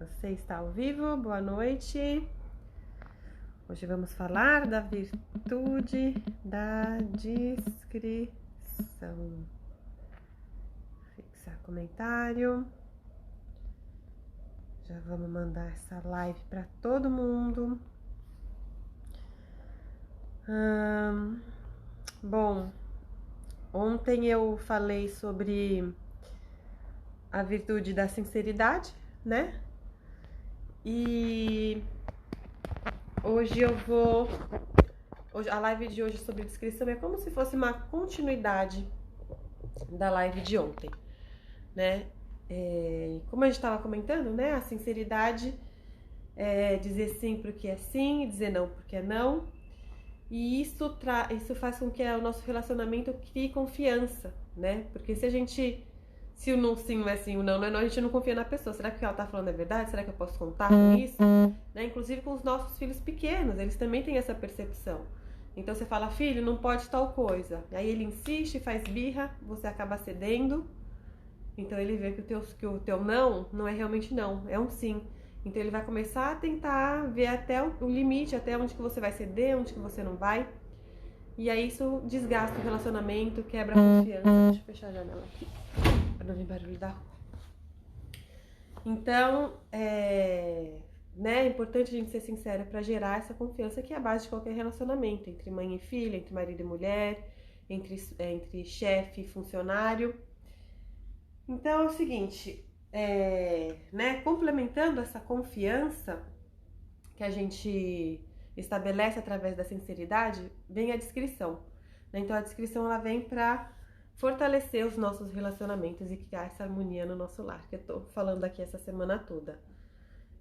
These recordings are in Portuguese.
Você está ao vivo? Boa noite. Hoje vamos falar da virtude da discrição. Fixar comentário. Já vamos mandar essa live para todo mundo. Bom, ontem eu falei sobre a virtude da sinceridade, né? E hoje a live de hoje sobre descrição é como se fosse uma continuidade da live de ontem, né? Como a gente estava comentando, né? A sinceridade é dizer sim porque é sim, dizer não porque é não. E isso faz com que o nosso relacionamento crie confiança, né? Porque se o não sim não é sim, o não é não, a gente não confia na pessoa. Será que o que ela tá falando é verdade? Será que eu posso contar com isso? Né? Inclusive com os nossos filhos pequenos, eles também têm essa percepção. Então você fala, filho, não pode tal coisa. Aí ele insiste, faz birra, você acaba cedendo. Então ele vê que o teu não é realmente não, é um sim. Então ele vai começar a tentar ver até o limite, até onde que você vai ceder, onde que você não vai. E aí isso desgasta o relacionamento, quebra a confiança. Deixa eu fechar a janela aqui, para não vir barulho da rua. Então, é importante a gente ser sincera para gerar essa confiança que é a base de qualquer relacionamento, entre mãe e filha, entre marido e mulher, entre chefe e funcionário. Então é o seguinte, complementando essa confiança que a gente estabelece através da sinceridade, vem a discrição. Então a discrição ela vem para fortalecer os nossos relacionamentos e criar essa harmonia no nosso lar, que eu tô falando aqui essa semana toda.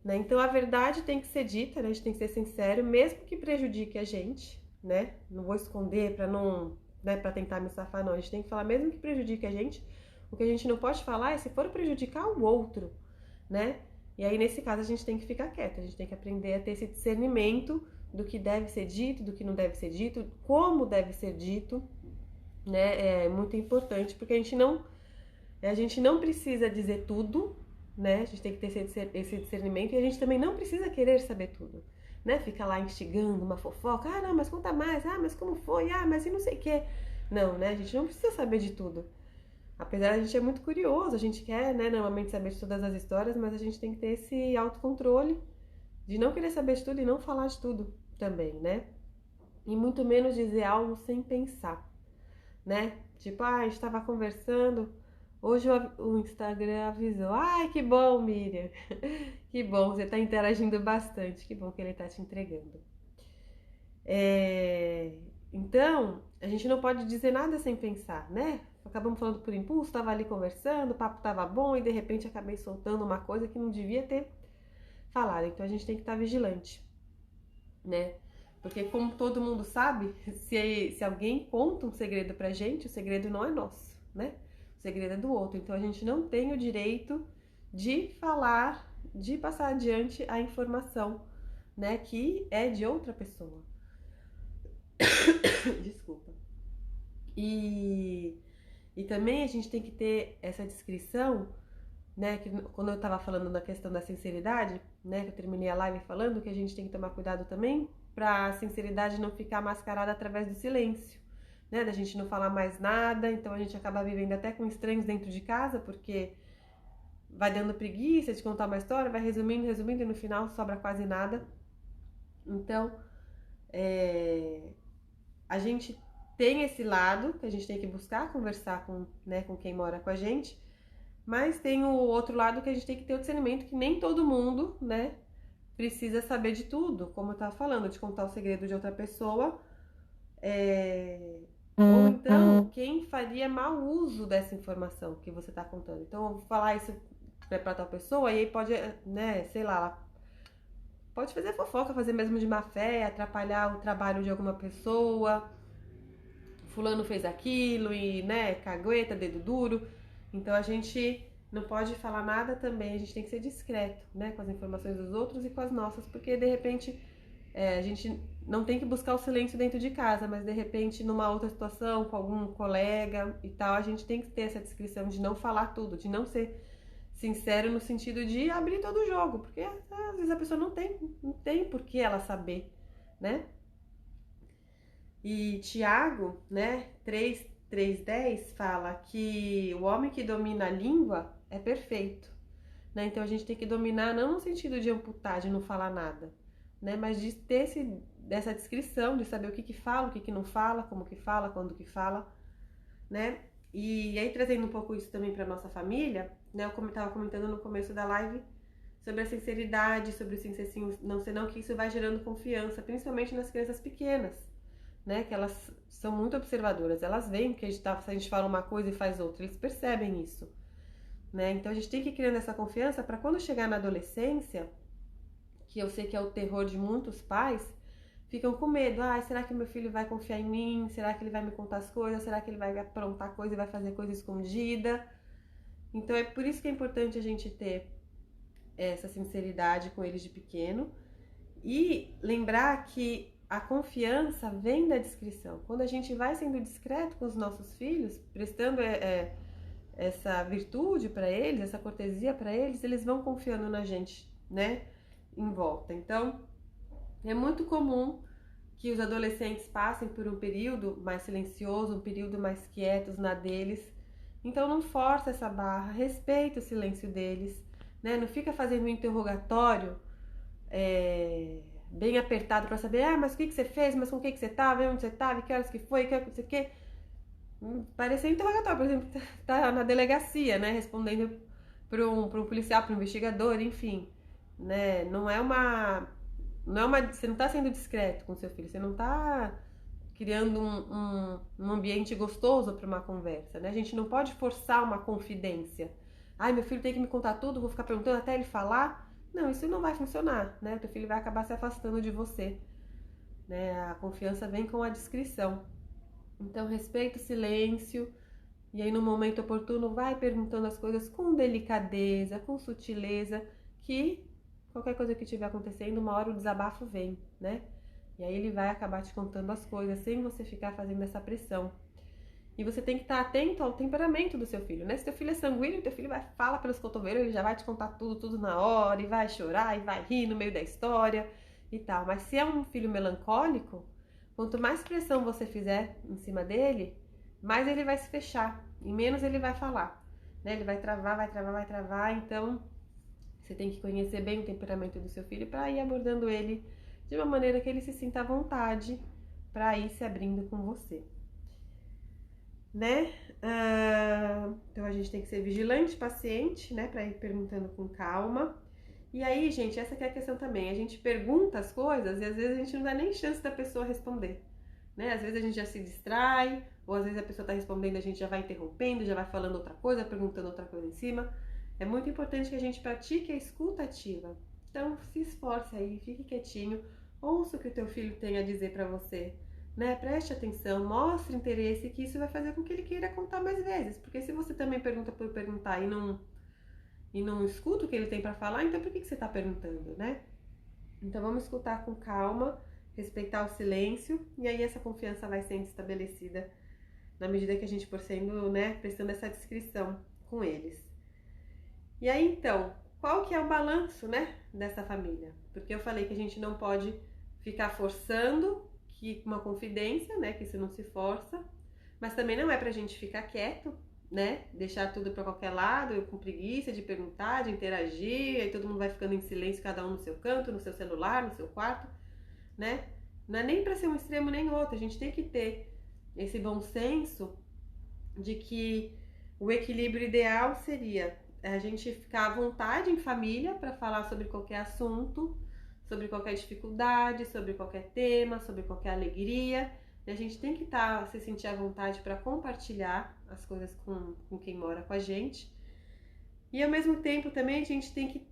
Então a verdade tem que ser dita, né? A gente tem que ser sincero, mesmo que prejudique a gente, né? Não vou esconder para não, para tentar me safar, não. A gente tem que falar mesmo que prejudique a gente. O que a gente não pode falar é se for prejudicar o outro, né? E aí, nesse caso, a gente tem que ficar quieto, a gente tem que aprender a ter esse discernimento do que deve ser dito, do que não deve ser dito, como deve ser dito, né? É muito importante, porque a gente não precisa dizer tudo, né? A gente tem que ter esse discernimento e a gente também não precisa querer saber tudo, né? Fica lá instigando uma fofoca, não, mas conta mais, mas como foi, mas e não sei o quê. Não, né? A gente não precisa saber de tudo. Apesar de a gente é muito curioso, a gente quer, né, normalmente saber de todas as histórias, mas a gente tem que ter esse autocontrole de não querer saber de tudo e não falar de tudo também, né? E muito menos dizer algo sem pensar, né? Tipo, a gente tava conversando, hoje o Instagram avisou, que bom, Miriam, que bom, você tá interagindo bastante, que bom que ele tá te entregando. Então, a gente não pode dizer nada sem pensar, né? Acabamos falando por impulso, tava ali conversando, o papo tava bom e de repente acabei soltando uma coisa que não devia ter falado. Então a gente tem que estar vigilante, né? Porque como todo mundo sabe, se alguém conta um segredo pra gente, o segredo não é nosso, né? O segredo é do outro. Então a gente não tem o direito de falar, de passar adiante a informação, né? Que é de outra pessoa. Desculpa. E também a gente tem que ter essa descrição, né? Que quando eu tava falando na questão da sinceridade, né? Que eu terminei a live falando que a gente tem que tomar cuidado também pra sinceridade não ficar mascarada através do silêncio, né? Da gente não falar mais nada, então a gente acaba vivendo até com estranhos dentro de casa, porque vai dando preguiça de contar uma história, vai resumindo e no final sobra quase nada. Então, a gente tem esse lado que a gente tem que buscar conversar com quem mora com a gente, mas tem o outro lado que a gente tem que ter o discernimento que nem todo mundo, né, precisa saber de tudo, como eu tava falando, de contar o segredo de outra pessoa, ou então quem faria mau uso dessa informação que você tá contando. Então eu vou falar isso pra tal pessoa e aí pode, né, sei lá, pode fazer fofoca, fazer mesmo de má fé, atrapalhar o trabalho de alguma pessoa. Fulano fez aquilo e, né, cagueta, dedo duro. Então a gente não pode falar nada também, a gente tem que ser discreto, né, com as informações dos outros e com as nossas, porque de repente a gente não tem que buscar o silêncio dentro de casa, mas de repente numa outra situação, com algum colega e tal, a gente tem que ter essa descrição de não falar tudo, de não ser sincero no sentido de abrir todo o jogo, porque às vezes a pessoa não tem por que ela saber, né? E Tiago, né, 3:10 fala que o homem que domina a língua é perfeito, né? Então a gente tem que dominar não no sentido de amputar, de não falar nada, né? Mas de ter dessa descrição, de saber o que fala, o que não fala, como que fala, quando que fala, né? E aí trazendo um pouco isso também para nossa família, né? Eu estava comentando no começo da live sobre a sinceridade, sobre o sim ser sim, não ser não, que isso vai gerando confiança, principalmente nas crianças pequenas, né? Que elas são muito observadoras, elas veem que se a gente fala uma coisa e faz outra, eles percebem isso, né? Então a gente tem que ir criando essa confiança para quando chegar na adolescência, que eu sei que é o terror de muitos pais, ficam com medo. Será que meu filho vai confiar em mim? Será que ele vai me contar as coisas? Será que ele vai aprontar coisa e vai fazer coisa escondida? Então é por isso que é importante a gente ter essa sinceridade com eles de pequeno e lembrar que a confiança vem da discrição. Quando a gente vai sendo discreto com os nossos filhos, prestando essa virtude para eles, essa cortesia para eles, eles vão confiando na gente, né, em volta. Então, é muito comum que os adolescentes passem por um período mais silencioso, um período mais quietos na deles. Então não força essa barra, respeita o silêncio deles, né? Não fica fazendo um interrogatório bem apertado para saber, mas o que você fez, mas com o que você estava, onde você estava, que horas que foi, que não sei o que. Parecia um interrogatório, por exemplo, tá na delegacia, né? Respondendo para um policial, para um investigador, enfim, né? Você não está sendo discreto com seu filho, você não está criando um ambiente gostoso para uma conversa, né? A gente não pode forçar uma confidência. Meu filho tem que me contar tudo, vou ficar perguntando até ele falar. Não, isso não vai funcionar, né? O teu filho vai acabar se afastando de você, né? A confiança vem com a discrição. Então, respeita o silêncio e aí no momento oportuno vai perguntando as coisas com delicadeza, com sutileza, que qualquer coisa que estiver acontecendo, uma hora o desabafo vem, né? E aí ele vai acabar te contando as coisas sem você ficar fazendo essa pressão. E você tem que estar atento ao temperamento do seu filho, né? Se teu filho é sanguíneo, teu filho vai falar pelos cotovelos, ele já vai te contar tudo na hora, e vai chorar, e vai rir no meio da história e tal. Mas se é um filho melancólico, quanto mais pressão você fizer em cima dele, mais ele vai se fechar e menos ele vai falar, né? Ele vai travar, vai travar, vai travar. Então, você tem que conhecer bem o temperamento do seu filho para ir abordando ele de uma maneira que ele se sinta à vontade para ir se abrindo com você, né? Então a gente tem que ser vigilante, paciente, né? Para ir perguntando com calma. E aí, gente, essa que é a questão também. A gente pergunta as coisas e às vezes a gente não dá nem chance da pessoa responder, né? Às vezes a gente já se distrai, ou às vezes a pessoa tá respondendo, a gente já vai interrompendo, já vai falando outra coisa, perguntando outra coisa em cima. É muito importante que a gente pratique a escuta ativa. Então, se esforce aí, fique quietinho, ouça o que o teu filho tem a dizer para você, né? Preste atenção, mostre interesse, que isso vai fazer com que ele queira contar mais vezes. Porque se você também pergunta por perguntar e não escuta o que ele tem para falar, então por que você está perguntando, né? Então vamos escutar com calma, respeitar o silêncio, e aí essa confiança vai sendo estabelecida na medida que a gente for sendo, né, prestando essa descrição com eles. E aí então, qual que é o balanço, né, dessa família? Porque eu falei que a gente não pode ficar forçando que uma confidência, né, que isso não se força, mas também não é pra gente ficar quieto, né, deixar tudo pra qualquer lado, com preguiça de perguntar, de interagir, aí todo mundo vai ficando em silêncio, cada um no seu canto, no seu celular, no seu quarto, né? Não é nem pra ser um extremo nem outro, a gente tem que ter esse bom senso de que o equilíbrio ideal seria a gente ficar à vontade em família para falar sobre qualquer assunto, sobre qualquer dificuldade, sobre qualquer tema, sobre qualquer alegria. E a gente tem que se sentir à vontade para compartilhar as coisas com quem mora com a gente. E ao mesmo tempo também a gente tem que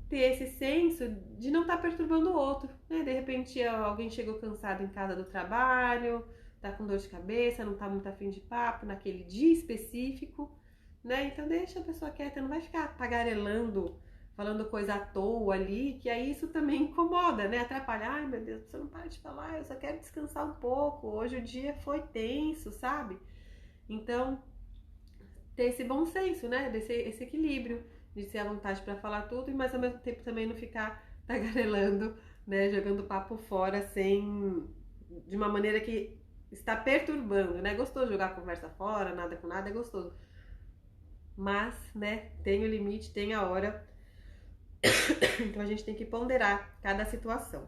ter esse senso de não estar perturbando o outro, né? De repente alguém chegou cansado em casa do trabalho, tá com dor de cabeça, não tá muito afim de papo naquele dia específico, né? Então deixa a pessoa quieta, não vai ficar tagarelando, falando coisa à toa ali, que aí isso também incomoda, né? Atrapalha. Ai, meu Deus, você não para de falar, eu só quero descansar um pouco, hoje o dia foi tenso, sabe? Então, ter esse bom senso, né? Esse equilíbrio de ser à vontade para falar tudo, mas ao mesmo tempo também não ficar tagarelando, né, jogando papo fora de uma maneira que está perturbando, né? Gostoso jogar a conversa fora, nada com nada é gostoso. Mas, né, tem o limite, tem a hora. Então a gente tem que ponderar cada situação.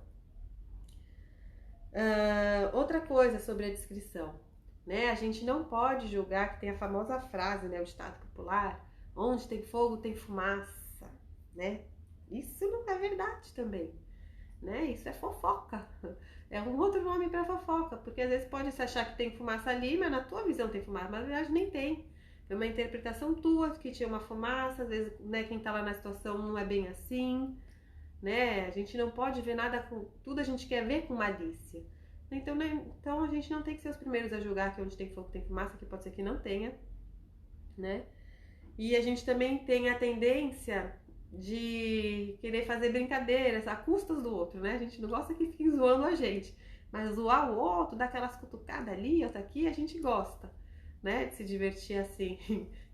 Outra coisa sobre a descrição, né? A gente não pode julgar, que tem a famosa frase, né, o ditado popular, onde tem fogo tem fumaça, né? Isso não é verdade também, né? Isso é fofoca. É um outro nome para fofoca, porque às vezes pode se achar que tem fumaça ali, mas na tua visão tem fumaça, mas na verdade nem tem. É uma interpretação tua que tinha uma fumaça, às vezes, né, quem tá lá na situação não é bem assim, né? A gente não pode ver nada com tudo, a gente quer ver com malícia. Então, né, então a gente não tem que ser os primeiros a julgar que onde tem fogo tem fumaça, que pode ser que não tenha, né? E a gente também tem a tendência de querer fazer brincadeiras a custas do outro, né? A gente não gosta que fiquem zoando a gente, mas zoar o outro, dar aquelas cutucadas ali, outra aqui, a gente gosta, né? De se divertir assim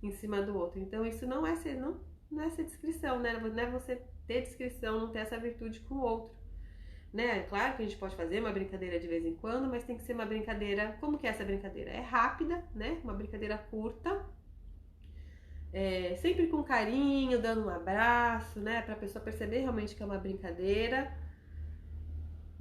em cima do outro. Então isso não é ser, não é ser descrição, né? Não é você ter descrição, não ter essa virtude com o outro. Né? Claro que a gente pode fazer uma brincadeira de vez em quando, mas tem que ser uma brincadeira. Como que é essa brincadeira? É rápida, né? Uma brincadeira curta, sempre com carinho, dando um abraço, né? Pra pessoa perceber realmente que é uma brincadeira.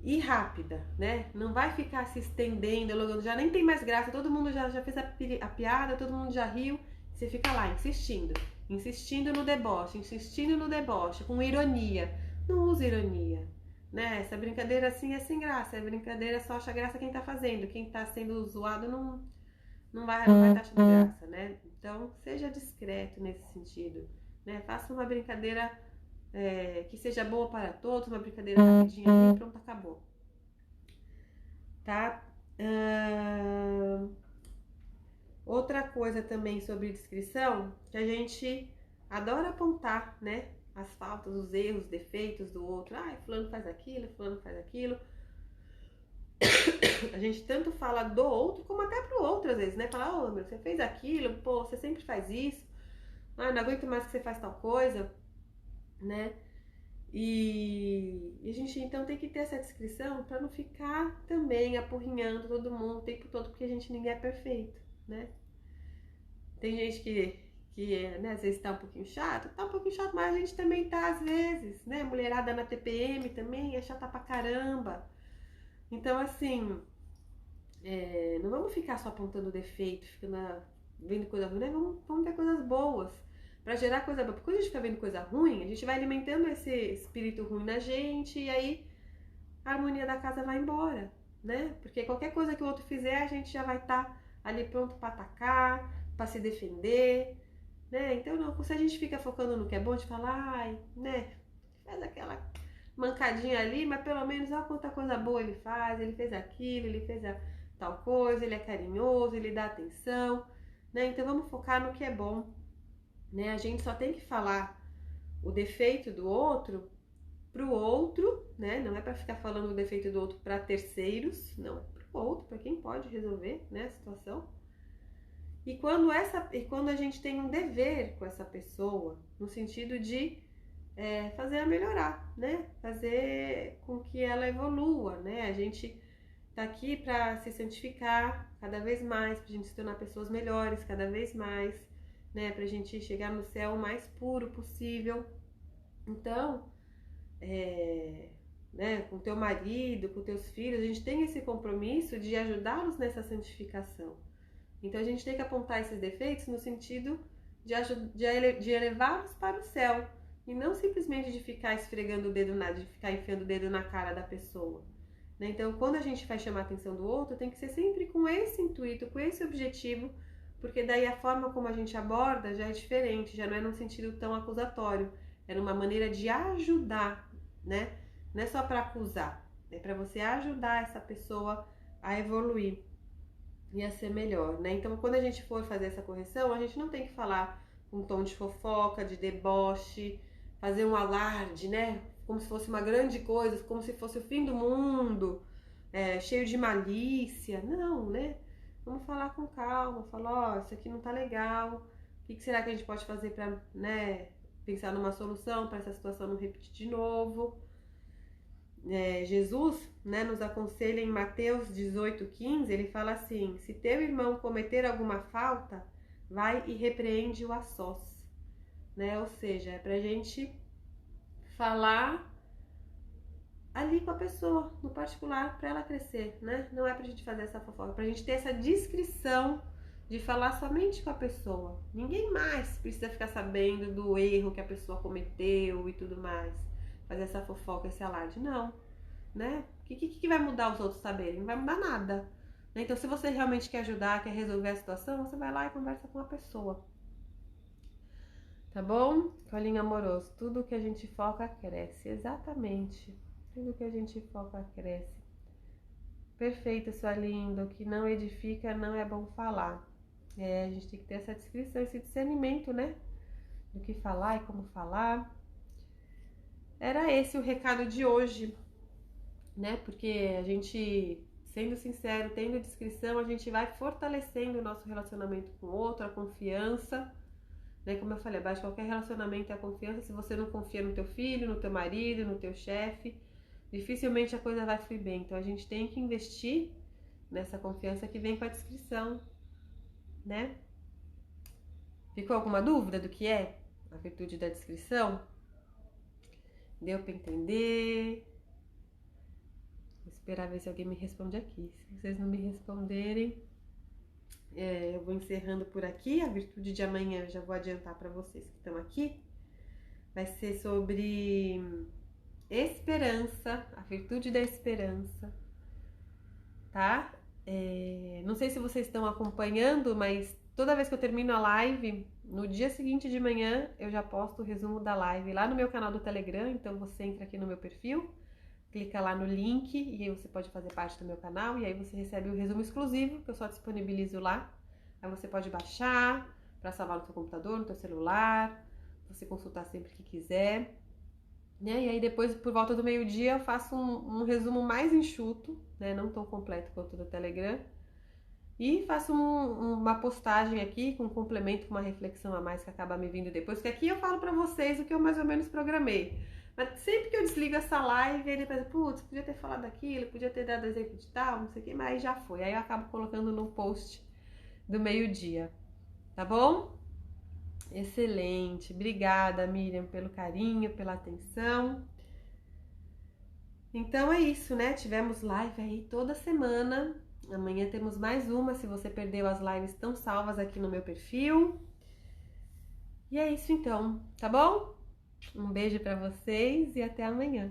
E rápida, né? Não vai ficar se estendendo, já nem tem mais graça, todo mundo já fez a piada, todo mundo já riu. Você fica lá insistindo, insistindo no deboche, com ironia. Não usa ironia, né? Essa brincadeira assim é sem graça, essa brincadeira só acha graça quem tá fazendo, quem tá sendo zoado não vai estar achando graça, né? Então seja discreto nesse sentido, né? Faça uma brincadeira que seja boa para todos, uma brincadeira rapidinha ali, pronto, acabou. Tá? Outra coisa também sobre descrição, que a gente adora apontar, né? As faltas, os erros, os defeitos do outro. Ah, fulano faz aquilo, fulano faz aquilo. A gente tanto fala do outro, como até pro outro às vezes, né? Fala, ô, meu, você fez aquilo, pô, você sempre faz isso. Ah, não aguento mais que você faz tal coisa, né? E a gente então tem que ter essa descrição para não ficar também apurrinhando todo mundo o tempo todo, porque ninguém é perfeito, né? Tem gente que né, às vezes tá um pouquinho chato, mas a gente também tá às vezes, né? Mulherada na TPM também é chata pra caramba. Então, assim, não vamos ficar só apontando defeito, vendo coisa ruim, né? Vamos ver coisas boas. Pra gerar coisa boa. Porque quando a gente fica vendo coisa ruim, a gente vai alimentando esse espírito ruim na gente e aí a harmonia da casa vai embora, né? Porque qualquer coisa que o outro fizer, a gente já vai estar ali pronto pra atacar, pra se defender, né? Então, não, se a gente fica focando no que é bom, de falar, ai, né? Faz aquela mancadinha ali, mas pelo menos olha quanta coisa boa ele faz, ele fez aquilo, ele fez tal coisa, ele é carinhoso, ele dá atenção, né? Então vamos focar no que é bom, né? A gente só tem que falar o defeito do outro pro outro, né? Não é para ficar falando o defeito do outro para terceiros, não, é pro outro, para quem pode resolver, né, a situação. E quando a gente tem um dever com essa pessoa, no sentido de fazer ela melhorar, né? Fazer com que ela evolua, né? A gente tá aqui para se santificar cada vez mais, pra gente se tornar pessoas melhores cada vez mais, né? Pra gente chegar no céu o mais puro possível. Então, né, com teu marido, com teus filhos, a gente tem esse compromisso de ajudá-los nessa santificação. Então a gente tem que apontar esses defeitos no sentido de elevá-los para o céu e não simplesmente de ficar esfregando o dedo de ficar enfiando o dedo na cara da pessoa. Né? Então, quando a gente vai chamar a atenção do outro, tem que ser sempre com esse intuito, com esse objetivo, porque daí a forma como a gente aborda já é diferente, já não é num sentido tão acusatório, é numa maneira de ajudar, né? Não é só para acusar, é para você ajudar essa pessoa a evoluir e a ser melhor, né? Então, quando a gente for fazer essa correção, a gente não tem que falar com um tom de fofoca, de deboche, fazer um alarde, né? Como se fosse uma grande coisa, como se fosse o fim do mundo, cheio de malícia. Não, né? Vamos falar com calma, falar, ó, isso aqui não tá legal. O que será que a gente pode fazer pra, né, pensar numa solução para essa situação não repetir de novo. Jesus, né, nos aconselha em Mateus 18,15, ele fala assim: se teu irmão cometer alguma falta, vai e repreende-o a sós, né? Ou seja, é pra gente falar ali com a pessoa, no particular, para ela crescer, né? Não é pra gente fazer essa fofoca, é pra gente ter essa discrição de falar somente com a pessoa. Ninguém mais precisa ficar sabendo do erro que a pessoa cometeu e tudo mais. Fazer essa fofoca, esse alarde, não, né? O que vai mudar os outros saberem? Não vai mudar nada. Então, se você realmente quer ajudar, quer resolver a situação, você vai lá e conversa com a pessoa. Tá bom? Colinho amoroso, tudo que a gente foca cresce. Exatamente. Tudo que a gente foca cresce. Perfeito, sua linda. O que não edifica não é bom falar. A gente tem que ter essa descrição, esse discernimento, né? Do que falar e como falar. Era esse o recado de hoje, né? Porque a gente, sendo sincero, tendo discrição, a gente vai fortalecendo o nosso relacionamento com o outro, a confiança. Né? Como eu falei, abaixo de qualquer relacionamento é a confiança. Se você não confia no teu filho, no teu marido, no teu chefe, dificilmente a coisa vai fluir bem. Então a gente tem que investir nessa confiança que vem com a discrição, né? Ficou alguma dúvida do que é a virtude da discrição? Deu para entender? Vou esperar ver se alguém me responde aqui. Se vocês não me responderem, eu vou encerrando por aqui. A virtude de amanhã eu já vou adiantar para vocês que estão aqui. Vai ser sobre esperança, a virtude da esperança, tá? Não sei se vocês estão acompanhando, mas toda vez que eu termino a live, no dia seguinte de manhã, eu já posto o resumo da live lá no meu canal do Telegram. Então você entra aqui no meu perfil, clica lá no link e aí você pode fazer parte do meu canal e aí você recebe o resumo exclusivo que eu só disponibilizo lá. Aí você pode baixar para salvar no seu computador, no seu celular, você consultar sempre que quiser. Né? E aí depois, por volta do meio-dia, eu faço um resumo mais enxuto, né? Não tão completo quanto do Telegram. E faço uma postagem aqui com um complemento, com uma reflexão a mais que acaba me vindo depois. Porque aqui eu falo pra vocês o que eu mais ou menos programei. Mas sempre que eu desligo essa live, ele pensa, putz, podia ter falado aquilo, podia ter dado exemplo de tal, não sei o que, mas aí já foi. Aí eu acabo colocando no post do meio-dia. Tá bom? Excelente. Obrigada, Miriam, pelo carinho, pela atenção. Então é isso, né? Tivemos live aí toda semana. Amanhã temos mais uma. Se você perdeu, as lives estão salvas aqui no meu perfil. E é isso então, tá bom? Um beijo pra vocês e até amanhã.